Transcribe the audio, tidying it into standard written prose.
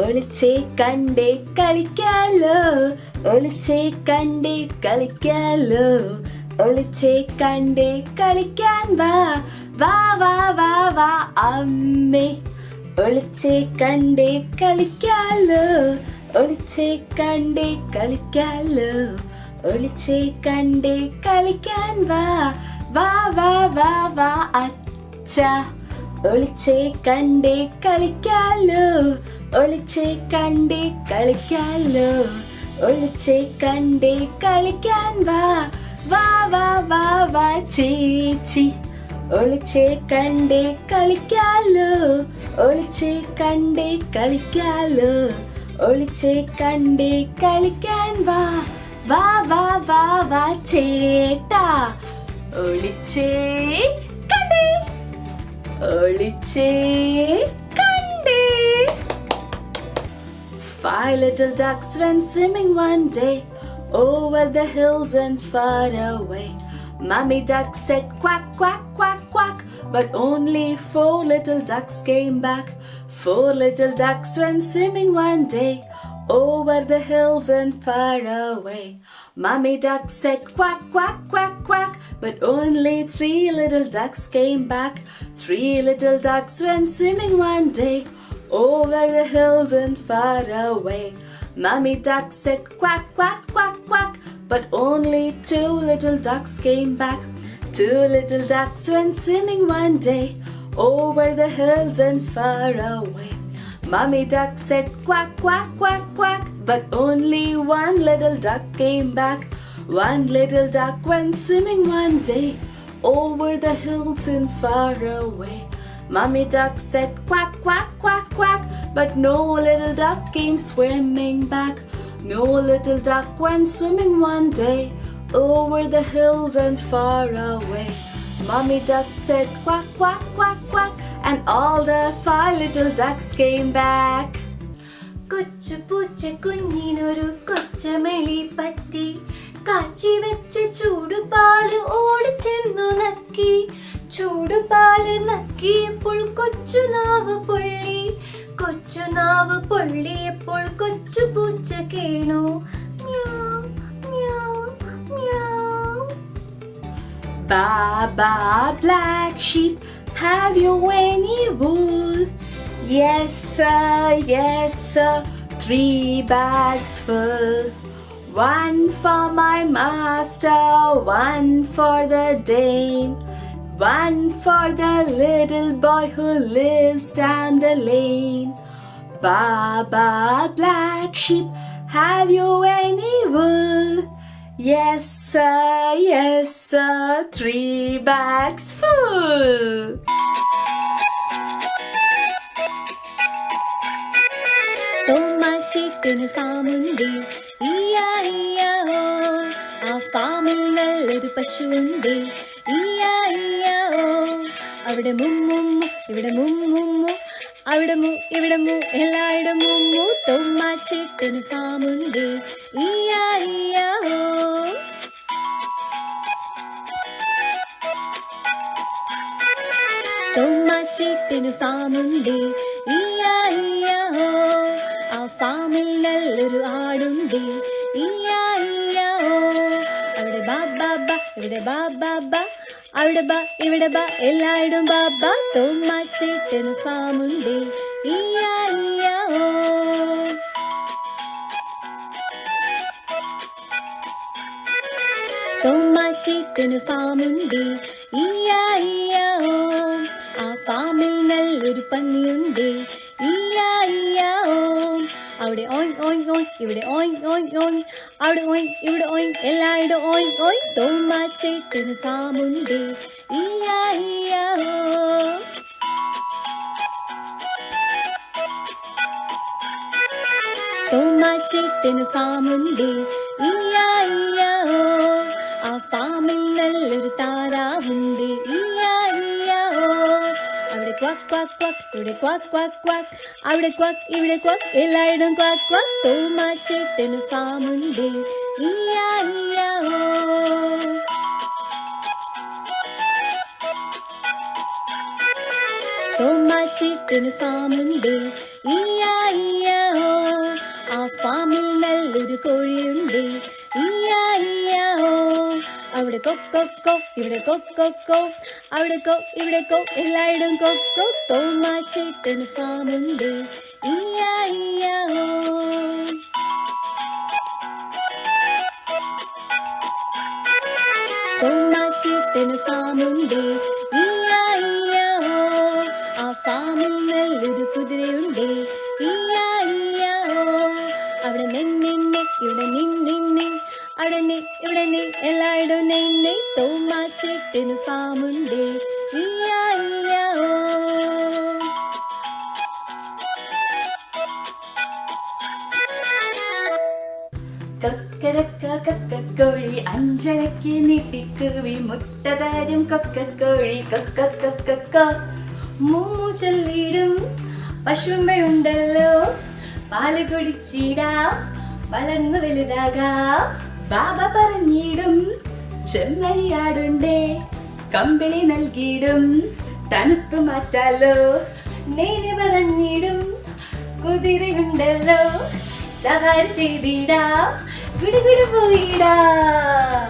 ഒളിച്ചേ കണ്ടേ കളിക്കാലോ, ഒളിച്ചേ കണ്ടേ കളിക്കാലോ, ഒളിച്ചേ കണ്ടേ കളിക്കാൻ വാ വാ വാ വാ വാ അമ്മേ. ഒളിച്ചേ കണ്ടേ കളിക്കാലോ, ഒളിച്ചേ കണ്ടേ കളിക്കാലോ, ഒളിച്ചേ കണ്ടേ കളിക്കാൻ വാ വാ വാ വാ വാ അച്ഛ. ഒളിച്ചേ കണ്ടേ കളിക്കാലോ, ഒളിച്ചേ കണ്ടേ കളിക്കാലോ, ഒളിച്ചേ കണ്ടേ കളിക്കാൻ വാ വാ വാ വാ വാ ചേച്ചി. ഒളിച്ചേ കണ്ടേ കളിക്കാലോ, ഒളിച്ചേ കണ്ടേ കളിക്കാലോ, ഒളിച്ചേ കണ്ടേ കളിക്കാൻ വാ വാ വാ വാ വാ ചേട്ടാ. ഒളിച്ചേ കണ്ടേ, ഒളിച്ചേ കണ്ടേ. Five little ducks went swimming one day over the hills and far away. Mummy duck said quack, quack, quack, quack, but only 4 little ducks came back. 4 little ducks went swimming one day over the hills and far away. Mummy duck said quack, quack, quack, quack, but only 3 little ducks came back. 3 little ducks went swimming one day over the hills and far away. Mummy duck said quack, quack, quack, quack, but only 2 little ducks came back. 2 little ducks went swimming one day over the hills and far away. Mummy duck said quack, quack, quack, quack, but only 1 little duck came back. 1 little duck went swimming one day over the hills and far away. Mummy duck said quack, quack, quack, quack, but no little duck came swimming back. No little duck went swimming one day over the hills and far away. Mummy duck said quack, quack, quack, quack, and all the 5 little ducks came back. കൊച്ചു പൂച്ച കുഞ്ഞിനൊരു കൊച്ചമേളി പറ്റി, കാച്ചി വെച്ച ചൂടുപാല് ഓടിച്ചെന്നു നക്കി. ചൂടുപാല് നക്കിയപ്പോൾ കൊച്ചുനാവ് പൊള്ളി, കൊച്ചുനാവ് പൊള്ളിയപ്പോൾ കൊച്ചു പൂച്ച കേണു. മ്യാവ് മ്യാവ് മ്യാവ്. Ba ba black sheep, have you any wool? Yes sir, 3 bags full. 1 for my master, 1 for the dame, 1 for the little boy who lives down the lane. Ba ba black sheep, have you any wool? Yes sir, 3 bags full. തോമാച്ചേട്ടന് ഫാമുണ്ട്, ഈയാ ഈയാ ഓ. ആ ഫാമിൽ നല്ലൊരു പശുവുണ്ട്, ഈയാ ഈയാ ഓ. അവിടെ മുമ്മുമ്മു, ഇവിടെ മുമ്മുമ്മു, അവിടെ മു ഇവിടെ മു, എല്ലായിടും മുമ്മു. തോമാച്ചേട്ടന് ഫാമുണ്ട്, ഈയാ ഈയാ ഓ. തോമാച്ചേട്ടന് ഫാമുണ്ട്, ഈയാ ഈയാ ഓ. ആ ഫാമിൽ നല്ലൊരു ആടുണ്ട്, ഈയാ ഈയാ ഓ. അവിടെ ബാ ബാ ബാ, ഇവിടെ ബാ ബാ ബാ, അവിടെ ബാ ഇവിടെ ബാ, എല്ലായിടും ബാ ബാ. തോമാച്ചേട്ടന് ഫാമുണ്ട്, ഈയാ ഈയാ ഓ. തോമാച്ചേട്ടന് ഫാമുണ്ട്, ഈയാ ഈയാ ഓ. ആ ഫാമിൽ നല്ലൊരു പന്നിയുണ്ട്, ഈയാ ഈയാ ഓ. അവിടെ ഓയ് ഓയ് ഓയ്, ഇവിടെ ഓയ് ഓയ് ഓയ്, അവിടെ ഓയ് ഇവിടെ ഓയ്, എല്ലായിടും ഓയ് ഓയ്. തോമാച്ചേട്ടന് ഫാമുണ്ട്, ഈയാ ഈയാ ഓ. തോമാച്ചേട്ടന് ഫാമുണ്ട്, ഈയാ ഈയാ ഓ. ആ ഫാമിൽ നല്ലൊരു താറാവുണ്ട്, ഈയാ ഈയാ ഓ. അവിടെ ക്വാക്ക് ക്വാക്ക് ക്വാക്ക്, ഇവിടെ ക്വാക്ക് ക്വാക്ക് ക്വാക്ക്, അവിടെ ക്വാക്ക് ഇവിടെ ക്വാക്ക്, എല്ലായിടും ക്വാക്ക് ക്വാക്ക്. തോമാച്ചേട്ടന് ഫാമുണ്ട്, ഈയാ ഈയാ ഓ. തോമാച്ചേട്ടന് ഫാമുണ്ട്, ഈയാ ഈയാ ഒരു കോഴിയുണ്ട് ഇയ്യാ ഇയ്യാ ഓ അവിടെ കൊക്കൊക്കോ ഇവിടെ കൊക്കൊക്കോ അവിടെ കോ ഇവിടെ കോ എല്ലായിടും കൊക്കോ തോമാച്ചേട്ടന് ഫാമുണ്ട് ഇയ്യാ ഇയ്യാ ഓ തോമാച്ചേട്ടന് ഫാമുണ്ട് ഇയ്യാ ഇയ്യാ ഓ ആ ഫാമിൽ നല്ലൊരു കുതിരയുണ്ട് ഇയ്യാ ഇയ്യാ ഓ അവിടെ നിന്നെ ഇവിടെ നിന്നെ അവിടെ നീ ഇവിടെ നീ എല്ലായിടും നെയ്യ് തോമാച്ചേട്ടന് ഫാമുണ്ട് ഇയ്യാ ഇയ്യാ ഓ കൊക്കരക്ക കൊക്കക്കോഴി അഞ്ചരയ്ക്ക് നീട്ടിക്കൂവി മുട്ട തരും കൊക്കക്കോഴി കൊക്കക്കൊക്കക്ക മുമ്മു ചൊല്ലിടും പശുമ്പയുണ്ടല്ലോ പാല് കുടിച്ചിടാം വളർന്നു വലുതാകാം ബാബ പറഞ്ഞിടും ചെമ്മരിയാടുണ്ടേ കമ്പിളി നൽകിയിടും തണുപ്പ് മാറ്റാലോ നേരെ പറഞ്ഞിടും കുതിരയുണ്ടല്ലോ സവാരി ചെയ്തിടാം കുടുകുടു പോയിടാം